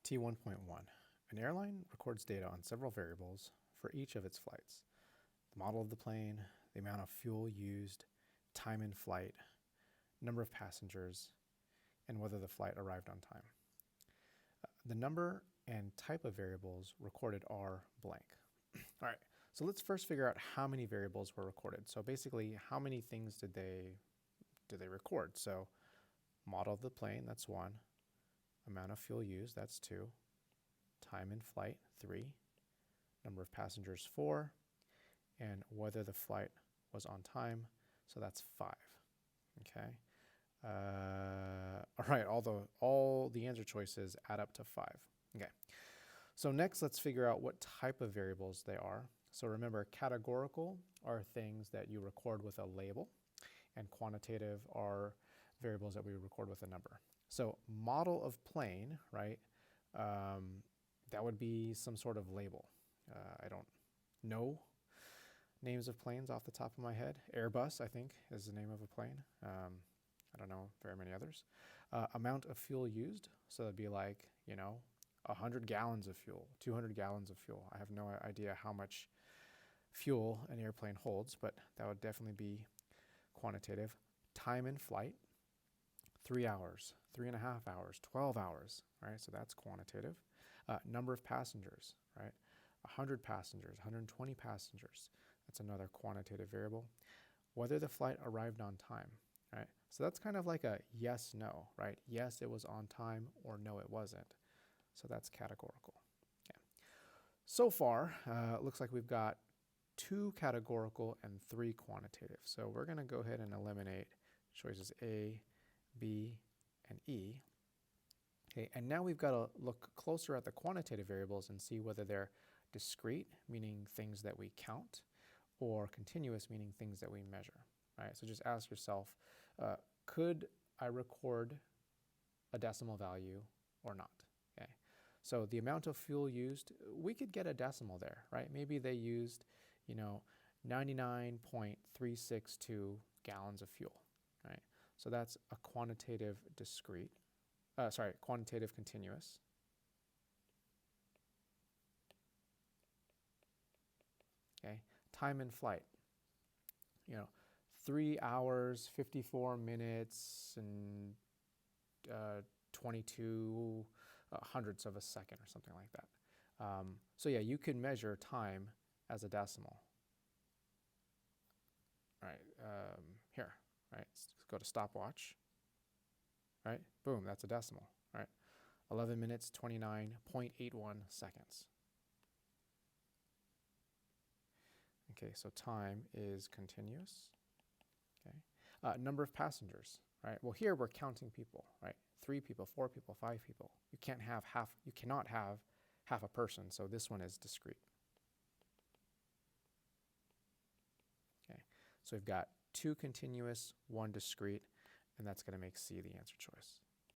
T1.1. An airline records data on several variables for each of its flights. The model of the plane, the amount of fuel used, time in flight, number of passengers, and whether the flight arrived on time. The number and type of variables recorded are blank. All right, so let's first figure out how many variables were recorded. So basically, how many things did they record? So model of the plane, that's 1. Amount of fuel used, that's 2. Time in flight, 3. Number of passengers, 4. And whether the flight was on time, so that's 5. Okay. All right, all the answer choices add up to 5. Okay. So next, let's figure out what type of variables they are. So remember, categorical are things that you record with a label, and quantitative are variables that we record with a number. So model of plane, right, that would be some sort of label. I don't know names of planes off the top of my head. Airbus, I think, is the name of a plane. I don't know very many others. Amount of fuel used, so that'd be like, 100 gallons of fuel, 200 gallons of fuel. I have no idea how much fuel an airplane holds, but that would definitely be quantitative. Time in flight, 3 hours, 3.5 hours, 12 hours, right? So that's quantitative. Number of passengers, right? 100 passengers, 120 passengers. That's another quantitative variable. Whether the flight arrived on time, right? So that's kind of like a yes, no, right? Yes, it was on time, or no, it wasn't. So that's categorical. Okay. So far, it looks like we've got 2 categorical and 3 quantitative. So we're going to go ahead and eliminate choices A, B, and E. Okay, and now we've got to look closer at the quantitative variables and see whether they're discrete, meaning things that we count, or continuous, meaning things that we measure. Right? So just ask yourself, could I record a decimal value or not? Okay. So the amount of fuel used, we could get a decimal there, right? Maybe they used, 99.362 gallons of fuel, right? So that's a quantitative quantitative continuous. Okay. Time in flight, 3 hours, 54 minutes, and 22 hundredths of a second or something like that. So yeah, you can measure time as a decimal. All right, here, right, let's go to stopwatch, right, boom, that's a decimal, right, 11 minutes, 29.81 seconds. Okay, so time is continuous. Okay, number of passengers, right, well here we're counting people, right, 3 people, 4 people, 5 people. You cannot have half a person, so this one is discrete. Okay, so we've got 2 continuous, 1 discrete, and that's going to make C the answer choice.